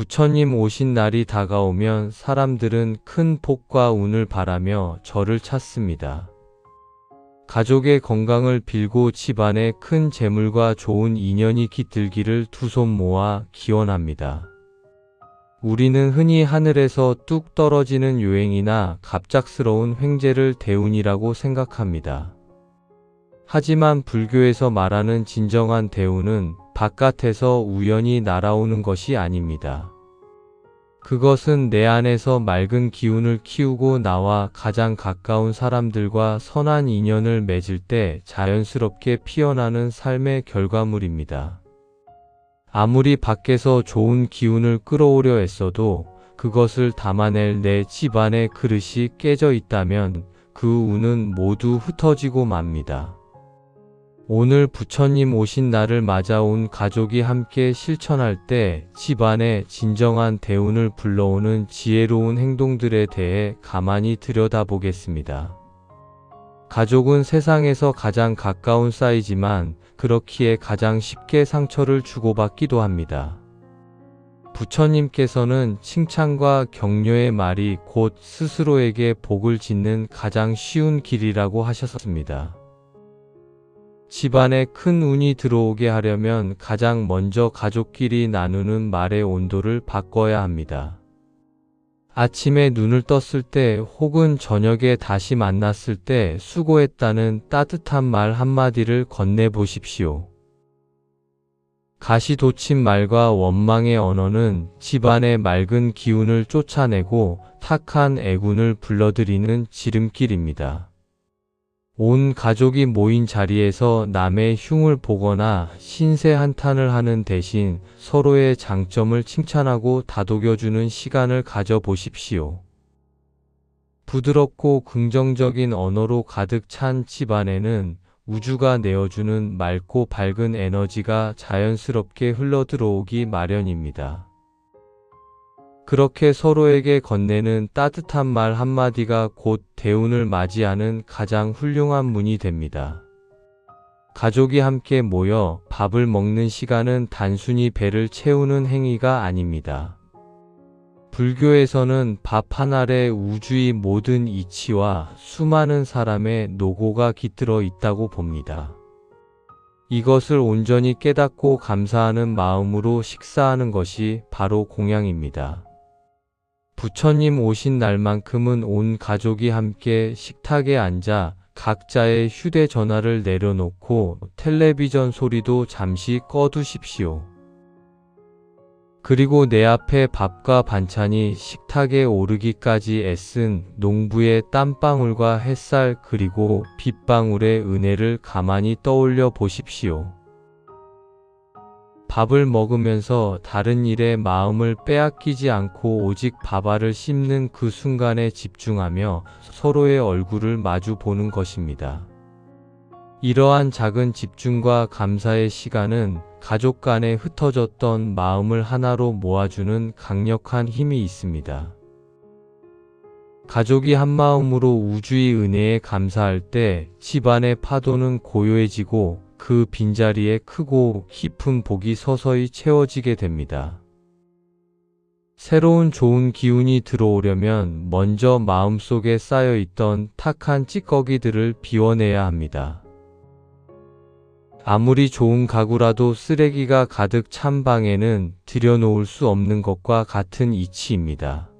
부처님 오신 날이 다가오면 사람들은 큰 복과 운을 바라며 절을 찾습니다. 가족의 건강을 빌고 집안에 큰 재물과 좋은 인연이 깃들기를 두 손 모아 기원합니다. 우리는 흔히 하늘에서 뚝 떨어지는 요행이나 갑작스러운 횡재를 대운이라고 생각합니다. 하지만 불교에서 말하는 진정한 대운은 바깥에서 우연히 날아오는 것이 아닙니다. 그것은 내 안에서 맑은 기운을 키우고 나와 가장 가까운 사람들과 선한 인연을 맺을 때 자연스럽게 피어나는 삶의 결과물입니다. 아무리 밖에서 좋은 기운을 끌어오려 애써도 그것을 담아낼 내 집안의 그릇이 깨져 있다면 그 운은 모두 흩어지고 맙니다. 오늘 부처님 오신 날을 맞아 온 가족이 함께 실천할 때 집안에 진정한 대운을 불러오는 지혜로운 행동들에 대해 가만히 들여다보겠습니다. 가족은 세상에서 가장 가까운 사이지만 그렇기에 가장 쉽게 상처를 주고받기도 합니다. 부처님께서는 칭찬과 격려의 말이 곧 스스로에게 복을 짓는 가장 쉬운 길이라고 하셨습니다. 집안에 큰 운이 들어오게 하려면 가장 먼저 가족끼리 나누는 말의 온도를 바꿔야 합니다. 아침에 눈을 떴을 때 혹은 저녁에 다시 만났을 때 수고했다는 따뜻한 말 한마디를 건네보십시오. 가시돋친 말과 원망의 언어는 집안의 맑은 기운을 쫓아내고 탁한 애군을 불러들이는 지름길입니다. 온 가족이 모인 자리에서 남의 흉을 보거나 신세 한탄을 하는 대신 서로의 장점을 칭찬하고 다독여주는 시간을 가져보십시오. 부드럽고 긍정적인 언어로 가득 찬 집안에는 우주가 내어주는 맑고 밝은 에너지가 자연스럽게 흘러들어오기 마련입니다. 그렇게 서로에게 건네는 따뜻한 말 한마디가 곧 대운을 맞이하는 가장 훌륭한 문이 됩니다. 가족이 함께 모여 밥을 먹는 시간은 단순히 배를 채우는 행위가 아닙니다. 불교에서는 밥 한 알에 우주의 모든 이치와 수많은 사람의 노고가 깃들어 있다고 봅니다. 이것을 온전히 깨닫고 감사하는 마음으로 식사하는 것이 바로 공양입니다. 부처님 오신 날만큼은 온 가족이 함께 식탁에 앉아 각자의 휴대전화를 내려놓고 텔레비전 소리도 잠시 꺼두십시오. 그리고 내 앞에 밥과 반찬이 식탁에 오르기까지 애쓴 농부의 땀방울과 햇살 그리고 빗방울의 은혜를 가만히 떠올려 보십시오. 밥을 먹으면서 다른 일에 마음을 빼앗기지 않고 오직 밥알을 씹는 그 순간에 집중하며 서로의 얼굴을 마주 보는 것입니다. 이러한 작은 집중과 감사의 시간은 가족 간에 흩어졌던 마음을 하나로 모아주는 강력한 힘이 있습니다. 가족이 한마음으로 우주의 은혜에 감사할 때 집안의 파도는 고요해지고 그 빈자리에 크고 깊은 복이 서서히 채워지게 됩니다. 새로운 좋은 기운이 들어오려면 먼저 마음속에 쌓여있던 탁한 찌꺼기들을 비워내야 합니다. 아무리 좋은 가구라도 쓰레기가 가득 찬 방에는 들여놓을 수 없는 것과 같은 이치입니다.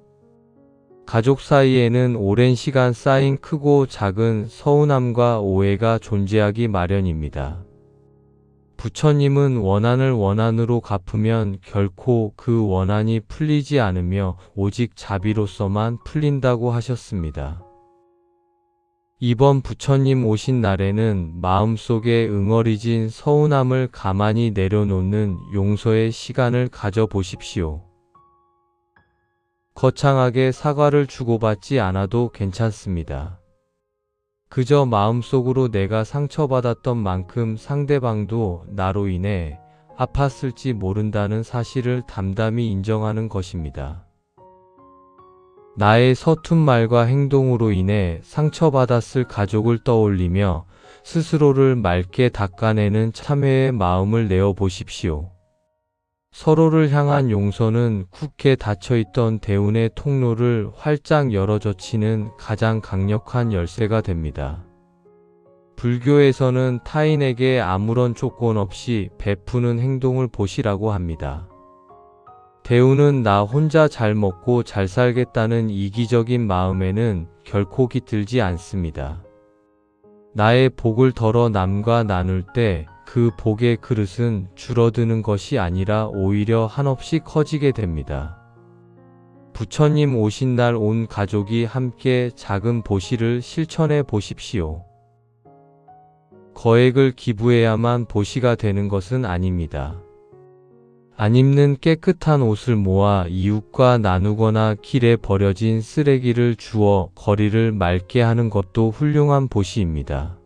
가족 사이에는 오랜 시간 쌓인 크고 작은 서운함과 오해가 존재하기 마련입니다. 부처님은 원한을 원한으로 갚으면 결코 그 원한이 풀리지 않으며 오직 자비로서만 풀린다고 하셨습니다. 이번 부처님 오신 날에는 마음속에 응어리진 서운함을 가만히 내려놓는 용서의 시간을 가져보십시오. 거창하게 사과를 주고받지 않아도 괜찮습니다. 그저 마음속으로 내가 상처받았던 만큼 상대방도 나로 인해 아팠을지 모른다는 사실을 담담히 인정하는 것입니다. 나의 서툰 말과 행동으로 인해 상처받았을 가족을 떠올리며 스스로를 맑게 닦아내는 참회의 마음을 내어 보십시오. 서로를 향한 용서는 굳게 닫혀있던 대운의 통로를 활짝 열어젖히는 가장 강력한 열쇠가 됩니다. 불교에서는 타인에게 아무런 조건 없이 베푸는 행동을 보시라고 합니다. 대운은 나 혼자 잘 먹고 잘 살겠다는 이기적인 마음에는 결코 깃들지 않습니다. 나의 복을 덜어 남과 나눌 때 그 복의 그릇은 줄어드는 것이 아니라 오히려 한없이 커지게 됩니다. 부처님 오신 날 온 가족이 함께 작은 보시를 실천해 보십시오. 거액을 기부해야만 보시가 되는 것은 아닙니다. 안 입는 깨끗한 옷을 모아 이웃과 나누거나 길에 버려진 쓰레기를 주워 거리를 맑게 하는 것도 훌륭한 보시입니다.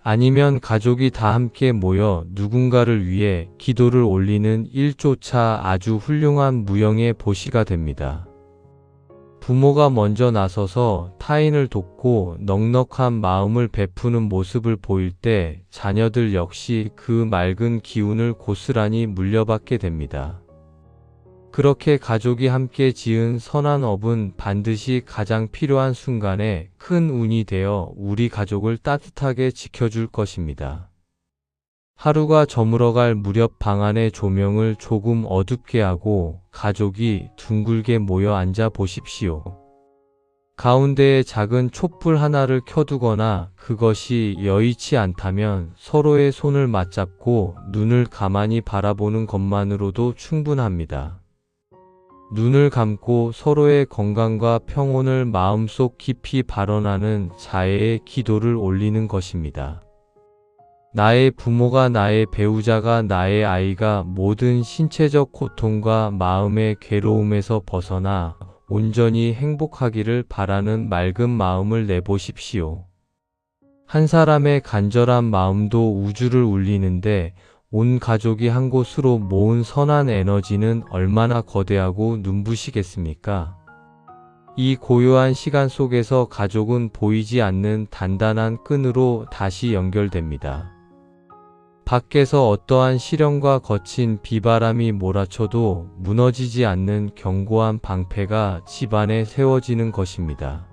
아니면 가족이 다 함께 모여 누군가를 위해 기도를 올리는 일조차 아주 훌륭한 무형의 보시가 됩니다. 부모가 먼저 나서서 타인을 돕고 넉넉한 마음을 베푸는 모습을 보일 때 자녀들 역시 그 맑은 기운을 고스란히 물려받게 됩니다. 그렇게 가족이 함께 지은 선한 업은 반드시 가장 필요한 순간에 큰 운이 되어 우리 가족을 따뜻하게 지켜줄 것입니다. 하루가 저물어갈 무렵 방 안의 조명을 조금 어둡게 하고 가족이 둥글게 모여 앉아 보십시오. 가운데에 작은 촛불 하나를 켜두거나 그것이 여의치 않다면 서로의 손을 맞잡고 눈을 가만히 바라보는 것만으로도 충분합니다. 눈을 감고 서로의 건강과 평온을 마음속 깊이 발언하는 자애의 기도를 올리는 것입니다. 나의 부모가 나의 배우자가 나의 아이가 모든 신체적 고통과 마음의 괴로움에서 벗어나 온전히 행복하기를 바라는 맑은 마음을 내보십시오. 한 사람의 간절한 마음도 우주를 울리는데 온 가족이 한 곳으로 모은 선한 에너지는 얼마나 거대하고 눈부시겠습니까? 이 고요한 시간 속에서 가족은 보이지 않는 단단한 끈으로 다시 연결됩니다. 밖에서 어떠한 시련과 거친 비바람이 몰아쳐도 무너지지 않는 견고한 방패가 집안에 세워지는 것입니다.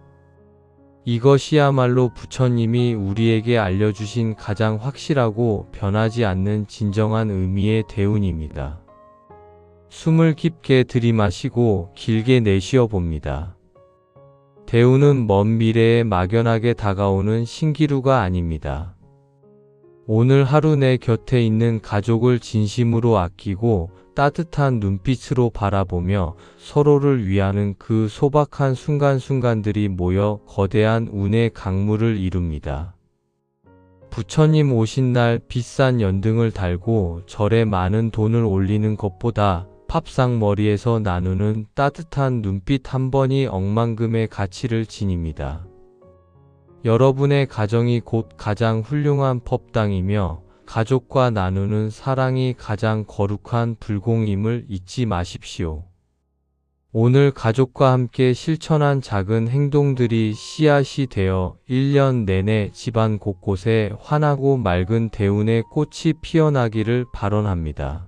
이것이야말로 부처님이 우리에게 알려주신 가장 확실하고 변하지 않는 진정한 의미의 대운입니다. 숨을 깊게 들이마시고 길게 내쉬어 봅니다. 대운은 먼 미래에 막연하게 다가오는 신기루가 아닙니다. 오늘 하루 내 곁에 있는 가족을 진심으로 아끼고 따뜻한 눈빛으로 바라보며 서로를 위하는 그 소박한 순간순간들이 모여 거대한 운의 강물을 이룹니다. 부처님 오신 날 비싼 연등을 달고 절에 많은 돈을 올리는 것보다 팝상머리에서 나누는 따뜻한 눈빛 한 번이 억만금의 가치를 지닙니다. 여러분의 가정이 곧 가장 훌륭한 법당이며 가족과 나누는 사랑이 가장 거룩한 불공임을 잊지 마십시오. 오늘 가족과 함께 실천한 작은 행동들이 씨앗이 되어 1년 내내 집안 곳곳에 환하고 맑은 대운의 꽃이 피어나기를 발언합니다.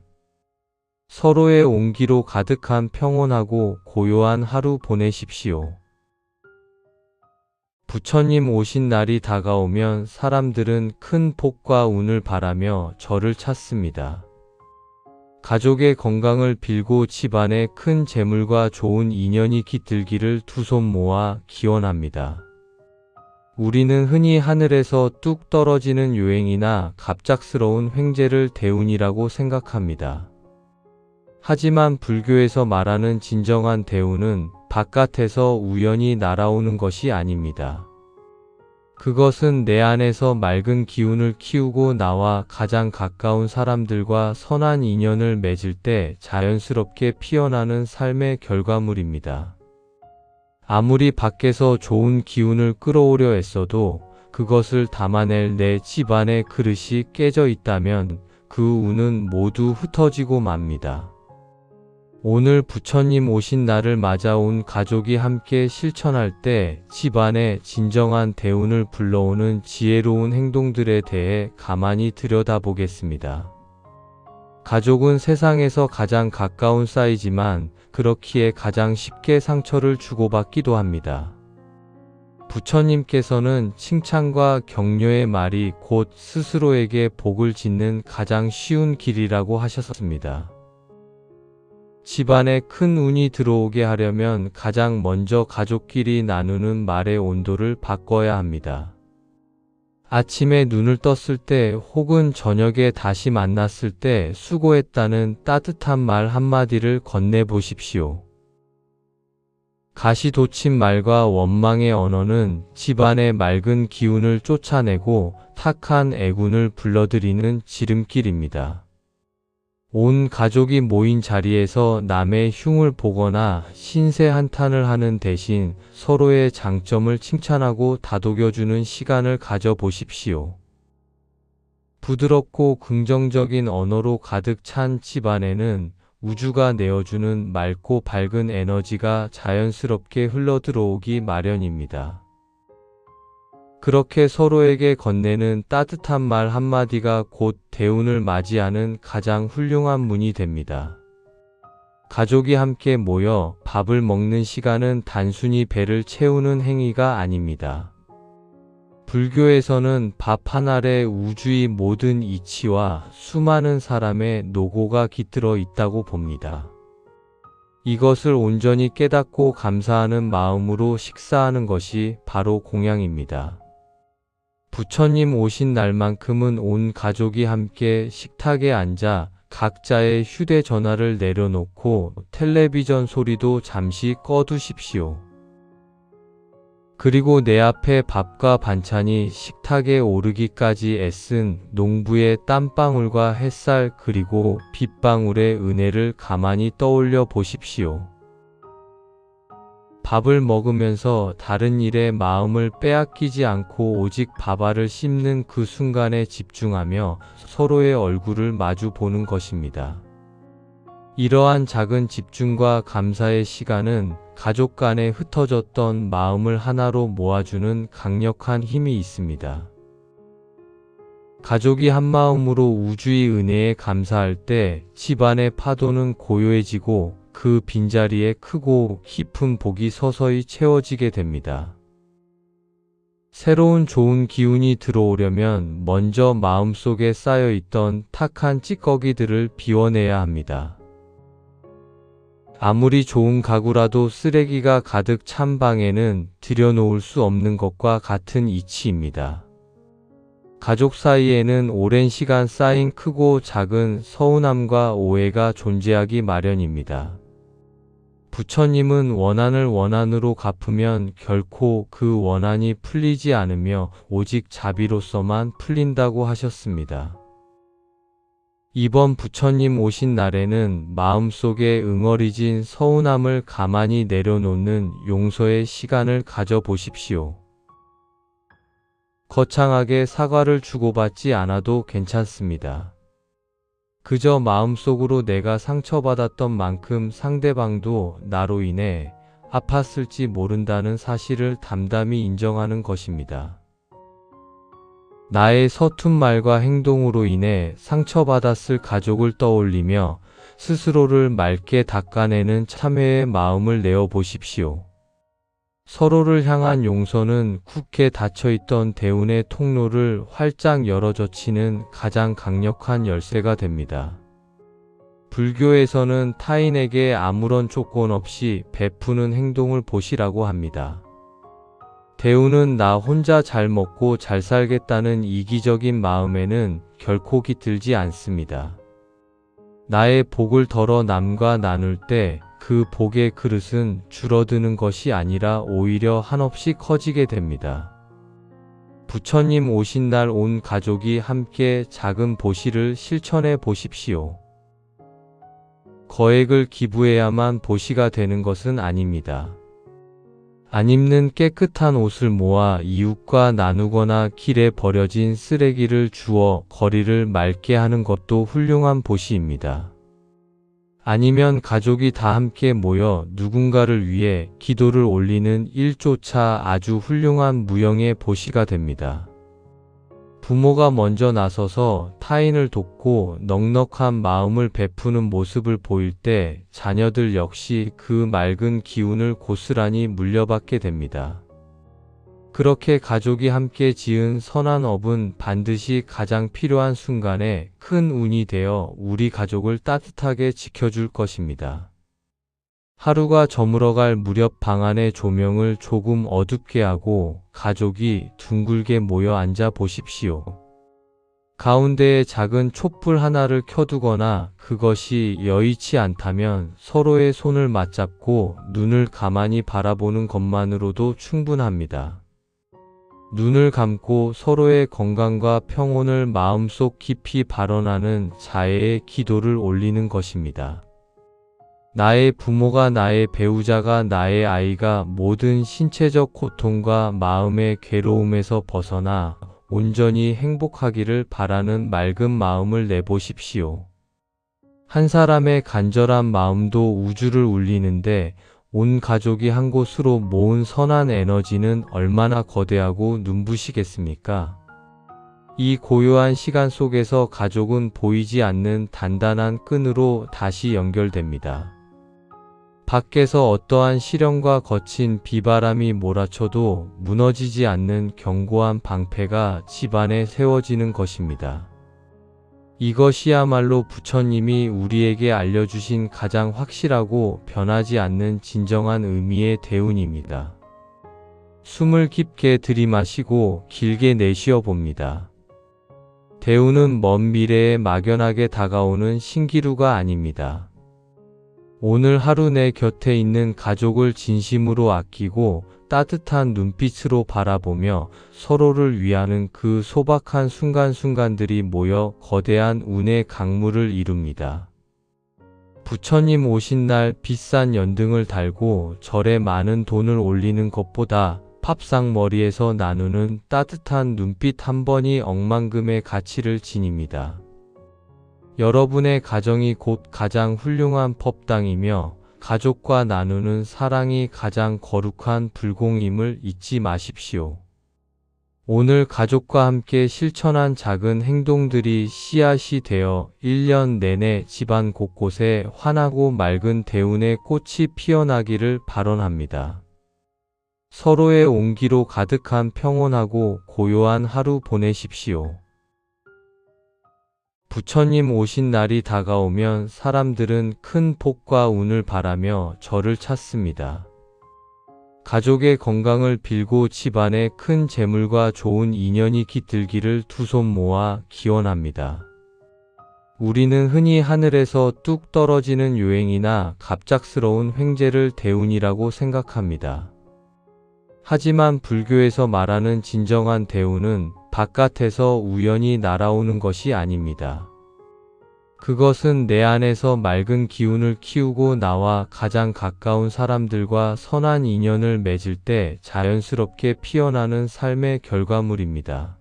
서로의 온기로 가득한 평온하고 고요한 하루 보내십시오. 부처님 오신 날이 다가오면 사람들은 큰 복과 운을 바라며 절을 찾습니다. 가족의 건강을 빌고 집안에 큰 재물과 좋은 인연이 깃들기를 두 손 모아 기원합니다. 우리는 흔히 하늘에서 뚝 떨어지는 요행이나 갑작스러운 횡재를 대운이라고 생각합니다. 하지만 불교에서 말하는 진정한 대운은 바깥에서 우연히 날아오는 것이 아닙니다. 그것은 내 안에서 맑은 기운을 키우고 나와 가장 가까운 사람들과 선한 인연을 맺을 때 자연스럽게 피어나는 삶의 결과물입니다. 아무리 밖에서 좋은 기운을 끌어오려 애써도 그것을 담아낼 내 집안의 그릇이 깨져 있다면 그 운은 모두 흩어지고 맙니다. 오늘 부처님 오신 날을 맞아 온 가족이 함께 실천할 때 집안에 진정한 대운을 불러오는 지혜로운 행동들에 대해 가만히 들여다보겠습니다. 가족은 세상에서 가장 가까운 사이지만 그렇기에 가장 쉽게 상처를 주고받기도 합니다. 부처님께서는 칭찬과 격려의 말이 곧 스스로에게 복을 짓는 가장 쉬운 길이라고 하셨습니다. 집안에 큰 운이 들어오게 하려면 가장 먼저 가족끼리 나누는 말의 온도를 바꿔야 합니다. 아침에 눈을 떴을 때 혹은 저녁에 다시 만났을 때 수고했다는 따뜻한 말 한마디를 건네보십시오. 가시돋친 말과 원망의 언어는 집안의 맑은 기운을 쫓아내고 탁한 애군을 불러들이는 지름길입니다. 온 가족이 모인 자리에서 남의 흉을 보거나 신세 한탄을 하는 대신 서로의 장점을 칭찬하고 다독여주는 시간을 가져보십시오. 부드럽고 긍정적인 언어로 가득 찬 집안에는 우주가 내어주는 맑고 밝은 에너지가 자연스럽게 흘러들어오기 마련입니다. 그렇게 서로에게 건네는 따뜻한 말 한마디가 곧 대운을 맞이하는 가장 훌륭한 문이 됩니다. 가족이 함께 모여 밥을 먹는 시간은 단순히 배를 채우는 행위가 아닙니다. 불교에서는 밥 한 알에 우주의 모든 이치와 수많은 사람의 노고가 깃들어 있다고 봅니다. 이것을 온전히 깨닫고 감사하는 마음으로 식사하는 것이 바로 공양입니다. 부처님 오신 날만큼은 온 가족이 함께 식탁에 앉아 각자의 휴대전화를 내려놓고 텔레비전 소리도 잠시 꺼두십시오. 그리고 내 앞에 밥과 반찬이 식탁에 오르기까지 애쓴 농부의 땀방울과 햇살 그리고 빗방울의 은혜를 가만히 떠올려 보십시오. 밥을 먹으면서 다른 일에 마음을 빼앗기지 않고 오직 밥알을 씹는 그 순간에 집중하며 서로의 얼굴을 마주 보는 것입니다. 이러한 작은 집중과 감사의 시간은 가족 간에 흩어졌던 마음을 하나로 모아주는 강력한 힘이 있습니다. 가족이 한마음으로 우주의 은혜에 감사할 때 집안의 파도는 고요해지고 그 빈자리에 크고 깊은 복이 서서히 채워지게 됩니다. 새로운 좋은 기운이 들어오려면 먼저 마음속에 쌓여있던 탁한 찌꺼기들을 비워내야 합니다. 아무리 좋은 가구라도 쓰레기가 가득 찬 방에는 들여놓을 수 없는 것과 같은 이치입니다. 가족 사이에는 오랜 시간 쌓인 크고 작은 서운함과 오해가 존재하기 마련입니다. 부처님은 원한을 원한으로 갚으면 결코 그 원한이 풀리지 않으며 오직 자비로서만 풀린다고 하셨습니다. 이번 부처님 오신 날에는 마음속에 응어리진 서운함을 가만히 내려놓는 용서의 시간을 가져보십시오. 거창하게 사과를 주고받지 않아도 괜찮습니다. 그저 마음속으로 내가 상처받았던 만큼 상대방도 나로 인해 아팠을지 모른다는 사실을 담담히 인정하는 것입니다. 나의 서툰 말과 행동으로 인해 상처받았을 가족을 떠올리며 스스로를 맑게 닦아내는 참회의 마음을 내어보십시오. 서로를 향한 용서는 굳게 닫혀있던 대운의 통로를 활짝 열어젖히는 가장 강력한 열쇠가 됩니다. 불교에서는 타인에게 아무런 조건 없이 베푸는 행동을 보시라고 합니다. 대운은 나 혼자 잘 먹고 잘 살겠다는 이기적인 마음에는 결코 깃들지 않습니다. 나의 복을 덜어 남과 나눌 때 그 복의 그릇은 줄어드는 것이 아니라 오히려 한없이 커지게 됩니다. 부처님 오신 날 온 가족이 함께 작은 보시를 실천해 보십시오. 거액을 기부해야만 보시가 되는 것은 아닙니다. 안 입는 깨끗한 옷을 모아 이웃과 나누거나 길에 버려진 쓰레기를 주워 거리를 맑게 하는 것도 훌륭한 보시입니다. 아니면 가족이 다 함께 모여 누군가를 위해 기도를 올리는 일조차 아주 훌륭한 무형의 보시가 됩니다. 부모가 먼저 나서서 타인을 돕고 넉넉한 마음을 베푸는 모습을 보일 때 자녀들 역시 그 맑은 기운을 고스란히 물려받게 됩니다. 그렇게 가족이 함께 지은 선한 업은 반드시 가장 필요한 순간에 큰 운이 되어 우리 가족을 따뜻하게 지켜줄 것입니다. 하루가 저물어갈 무렵 방 안의 조명을 조금 어둡게 하고 가족이 둥글게 모여 앉아 보십시오. 가운데에 작은 촛불 하나를 켜두거나 그것이 여의치 않다면 서로의 손을 맞잡고 눈을 가만히 바라보는 것만으로도 충분합니다. 눈을 감고 서로의 건강과 평온을 마음속 깊이 발언하는 자애의 기도를 올리는 것입니다. 나의 부모가, 나의 배우자가, 나의 아이가 모든 신체적 고통과 마음의 괴로움에서 벗어나 온전히 행복하기를 바라는 맑은 마음을 내보십시오. 한 사람의 간절한 마음도 우주를 울리는데 온 가족이 한 곳으로 모은 선한 에너지는 얼마나 거대하고 눈부시겠습니까? 이 고요한 시간 속에서 가족은 보이지 않는 단단한 끈으로 다시 연결됩니다. 밖에서 어떠한 시련과 거친 비바람이 몰아쳐도 무너지지 않는 견고한 방패가 집안에 세워지는 것입니다. 이것이야말로 부처님이 우리에게 알려주신 가장 확실하고 변하지 않는 진정한 의미의 대운입니다. 숨을 깊게 들이마시고 길게 내쉬어 봅니다. 대운은 먼 미래에 막연하게 다가오는 신기루가 아닙니다. 오늘 하루 내 곁에 있는 가족을 진심으로 아끼고 따뜻한 눈빛으로 바라보며 서로를 위하는 그 소박한 순간순간들이 모여 거대한 운의 강물을 이룹니다. 부처님 오신 날 비싼 연등을 달고 절에 많은 돈을 올리는 것보다 팝상머리에서 나누는 따뜻한 눈빛 한 번이 억만금의 가치를 지닙니다. 여러분의 가정이 곧 가장 훌륭한 법당이며 가족과 나누는 사랑이 가장 거룩한 불공임을 잊지 마십시오. 오늘 가족과 함께 실천한 작은 행동들이 씨앗이 되어 1년 내내 집안 곳곳에 환하고 맑은 대운의 꽃이 피어나기를 발언합니다. 서로의 온기로 가득한 평온하고 고요한 하루 보내십시오. 부처님 오신 날이 다가오면 사람들은 큰 복과 운을 바라며 절을 찾습니다. 가족의 건강을 빌고 집안에 큰 재물과 좋은 인연이 깃들기를 두 손 모아 기원합니다. 우리는 흔히 하늘에서 뚝 떨어지는 요행이나 갑작스러운 횡재를 대운이라고 생각합니다. 하지만 불교에서 말하는 진정한 대운은 바깥에서 우연히 날아오는 것이 아닙니다. 그것은 내 안에서 맑은 기운을 키우고 나와 가장 가까운 사람들과 선한 인연을 맺을 때 자연스럽게 피어나는 삶의 결과물입니다.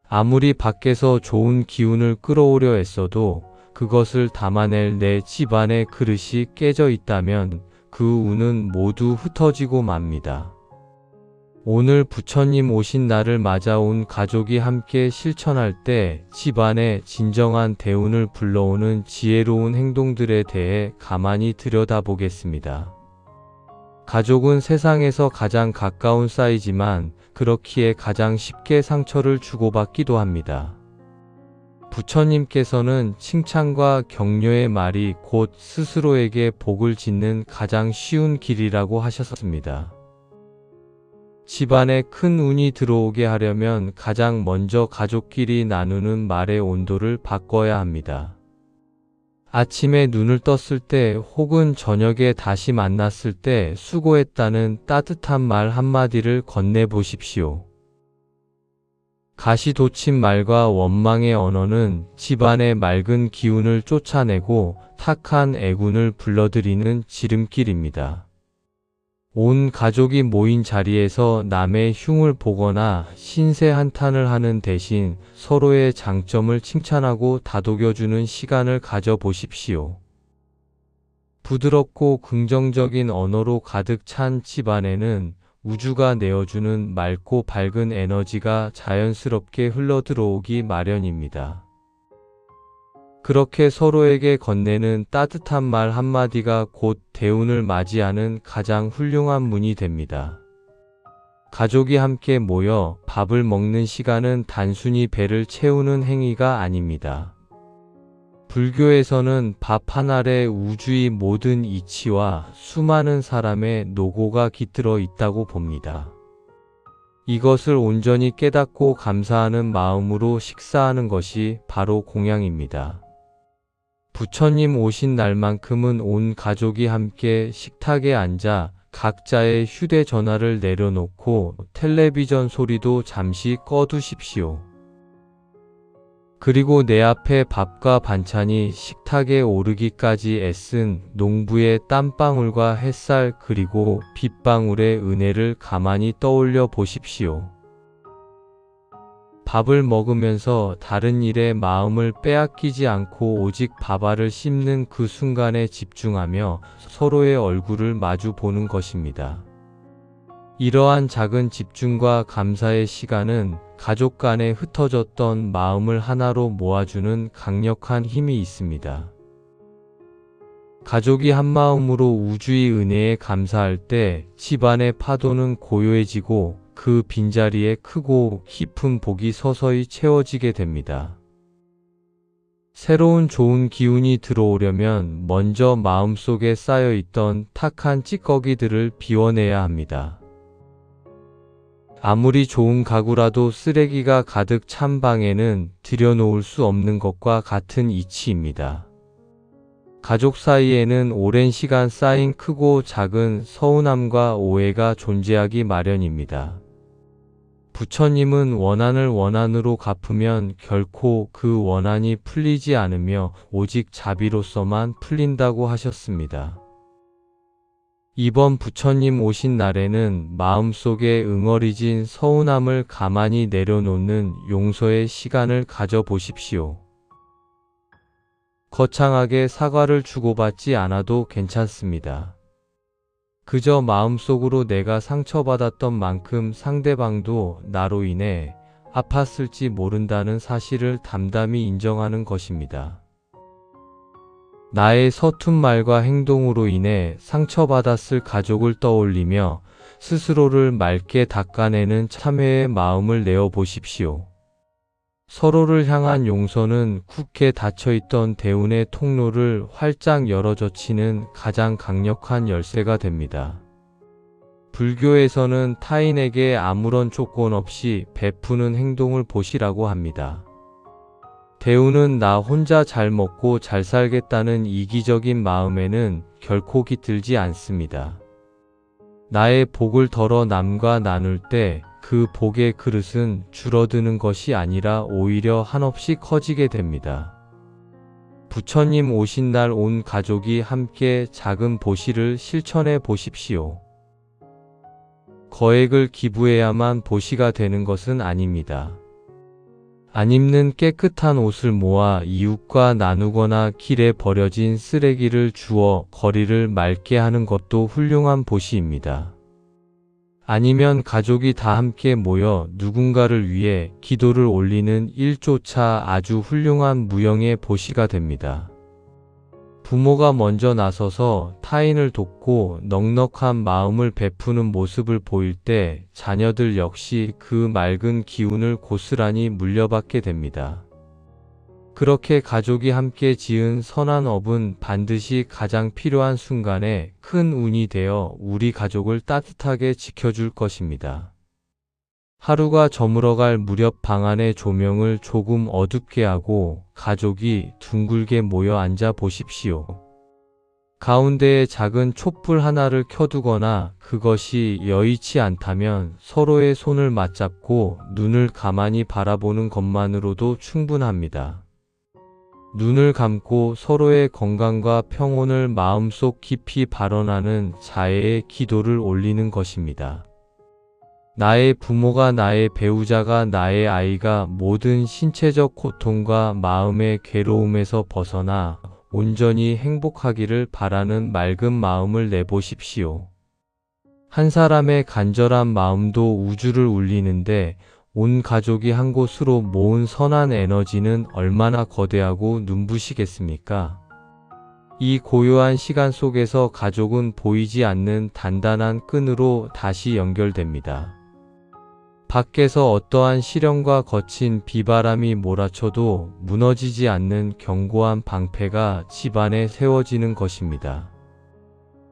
아무리 밖에서 좋은 기운을 끌어오려 애써도 그것을 담아낼 내 집안의 그릇이 깨져 있다면 그 운은 모두 흩어지고 맙니다. 오늘 부처님 오신 날을 맞아 온 가족이 함께 실천할 때 집안에 진정한 대운을 불러오는 지혜로운 행동들에 대해 가만히 들여다보겠습니다. 가족은 세상에서 가장 가까운 사이지만 그렇기에 가장 쉽게 상처를 주고받기도 합니다. 부처님께서는 칭찬과 격려의 말이 곧 스스로에게 복을 짓는 가장 쉬운 길이라고 하셨습니다. 집안에 큰 운이 들어오게 하려면 가장 먼저 가족끼리 나누는 말의 온도를 바꿔야 합니다. 아침에 눈을 떴을 때 혹은 저녁에 다시 만났을 때 수고했다는 따뜻한 말 한마디를 건네보십시오. 가시돋친 말과 원망의 언어는 집안의 맑은 기운을 쫓아내고 탁한 애군을 불러들이는 지름길입니다. 온 가족이 모인 자리에서 남의 흉을 보거나 신세 한탄을 하는 대신 서로의 장점을 칭찬하고 다독여주는 시간을 가져보십시오. 부드럽고 긍정적인 언어로 가득 찬 집안에는 우주가 내어주는 맑고 밝은 에너지가 자연스럽게 흘러들어오기 마련입니다. 그렇게 서로에게 건네는 따뜻한 말 한마디가 곧 대운을 맞이하는 가장 훌륭한 문이 됩니다. 가족이 함께 모여 밥을 먹는 시간은 단순히 배를 채우는 행위가 아닙니다. 불교에서는 밥 한 알에 우주의 모든 이치와 수많은 사람의 노고가 깃들어 있다고 봅니다. 이것을 온전히 깨닫고 감사하는 마음으로 식사하는 것이 바로 공양입니다. 부처님 오신 날만큼은 온 가족이 함께 식탁에 앉아 각자의 휴대전화를 내려놓고 텔레비전 소리도 잠시 꺼두십시오. 그리고 내 앞에 밥과 반찬이 식탁에 오르기까지 애쓴 농부의 땀방울과 햇살 그리고 빗방울의 은혜를 가만히 떠올려 보십시오. 밥을 먹으면서 다른 일에 마음을 빼앗기지 않고 오직 밥알을 씹는 그 순간에 집중하며 서로의 얼굴을 마주 보는 것입니다. 이러한 작은 집중과 감사의 시간은 가족 간에 흩어졌던 마음을 하나로 모아주는 강력한 힘이 있습니다. 가족이 한마음으로 우주의 은혜에 감사할 때 집안의 파도는 고요해지고 그 빈자리에 크고 깊은 복이 서서히 채워지게 됩니다. 새로운 좋은 기운이 들어오려면 먼저 마음속에 쌓여있던 탁한 찌꺼기들을 비워내야 합니다. 아무리 좋은 가구라도 쓰레기가 가득 찬 방에는 들여놓을 수 없는 것과 같은 이치입니다. 가족 사이에는 오랜 시간 쌓인 크고 작은 서운함과 오해가 존재하기 마련입니다. 부처님은 원한을 원한으로 갚으면 결코 그 원한이 풀리지 않으며 오직 자비로서만 풀린다고 하셨습니다. 이번 부처님 오신 날에는 마음속에 응어리진 서운함을 가만히 내려놓는 용서의 시간을 가져보십시오. 거창하게 사과를 주고받지 않아도 괜찮습니다. 그저 마음속으로 내가 상처받았던 만큼 상대방도 나로 인해 아팠을지 모른다는 사실을 담담히 인정하는 것입니다. 나의 서툰 말과 행동으로 인해 상처받았을 가족을 떠올리며 스스로를 맑게 닦아내는 참회의 마음을 내어 보십시오. 서로를 향한 용서는 굳게 닫혀있던 대운의 통로를 활짝 열어젖히는 가장 강력한 열쇠가 됩니다. 불교에서는 타인에게 아무런 조건 없이 베푸는 행동을 보시라고 합니다. 대운은 나 혼자 잘 먹고 잘 살겠다는 이기적인 마음에는 결코 깃들지 않습니다. 나의 복을 덜어 남과 나눌 때 그 복의 그릇은 줄어드는 것이 아니라 오히려 한없이 커지게 됩니다. 부처님 오신 날 온 가족이 함께 작은 보시를 실천해 보십시오. 거액을 기부해야만 보시가 되는 것은 아닙니다. 안 입는 깨끗한 옷을 모아 이웃과 나누거나 길에 버려진 쓰레기를 주워 거리를 맑게 하는 것도 훌륭한 보시입니다. 아니면 가족이 다 함께 모여 누군가를 위해 기도를 올리는 일조차 아주 훌륭한 무형의 보시가 됩니다. 부모가 먼저 나서서 타인을 돕고 넉넉한 마음을 베푸는 모습을 보일 때 자녀들 역시 그 맑은 기운을 고스란히 물려받게 됩니다. 그렇게 가족이 함께 지은 선한 업은 반드시 가장 필요한 순간에 큰 운이 되어 우리 가족을 따뜻하게 지켜줄 것입니다. 하루가 저물어갈 무렵 방 안의 조명을 조금 어둡게 하고 가족이 둥글게 모여 앉아 보십시오. 가운데에 작은 촛불 하나를 켜두거나 그것이 여의치 않다면 서로의 손을 맞잡고 눈을 가만히 바라보는 것만으로도 충분합니다. 눈을 감고 서로의 건강과 평온을 마음속 깊이 발언하는 자애의 기도를 올리는 것입니다. 나의 부모가 나의 배우자가 나의 아이가 모든 신체적 고통과 마음의 괴로움에서 벗어나 온전히 행복하기를 바라는 맑은 마음을 내보십시오. 한 사람의 간절한 마음도 우주를 울리는데 온 가족이 한 곳으로 모은 선한 에너지는 얼마나 거대하고 눈부시겠습니까? 이 고요한 시간 속에서 가족은 보이지 않는 단단한 끈으로 다시 연결됩니다. 밖에서 어떠한 시련과 거친 비바람이 몰아쳐도 무너지지 않는 견고한 방패가 집안에 세워지는 것입니다.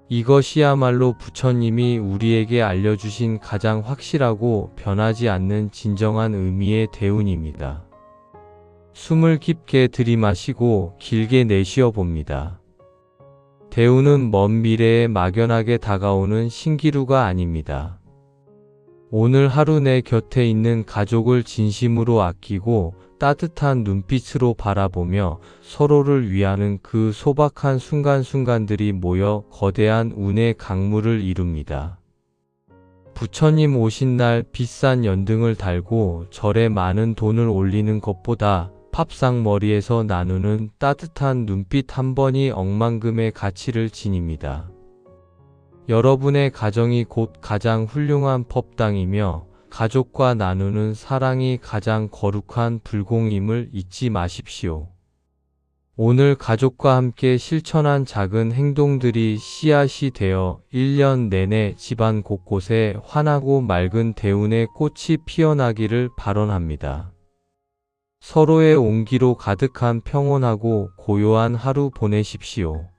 이것이야말로 부처님이 우리에게 알려주신 가장 확실하고 변하지 않는 진정한 의미의 대운입니다. 숨을 깊게 들이마시고 길게 내쉬어 봅니다. 대운은 먼 미래에 막연하게 다가오는 신기루가 아닙니다. 오늘 하루 내 곁에 있는 가족을 진심으로 아끼고 따뜻한 눈빛으로 바라보며 서로를 위하는 그 소박한 순간순간들이 모여 거대한 운의 강물을 이룹니다. 부처님 오신 날 비싼 연등을 달고 절에 많은 돈을 올리는 것보다 팝상 머리에서 나누는 따뜻한 눈빛 한 번이 억만금의 가치를 지닙니다. 여러분의 가정이 곧 가장 훌륭한 법당이며 가족과 나누는 사랑이 가장 거룩한 불공임을 잊지 마십시오. 오늘 가족과 함께 실천한 작은 행동들이 씨앗이 되어 1년 내내 집안 곳곳에 환하고 맑은 대운의 꽃이 피어나기를 발언합니다. 서로의 온기로 가득한 평온하고 고요한 하루 보내십시오.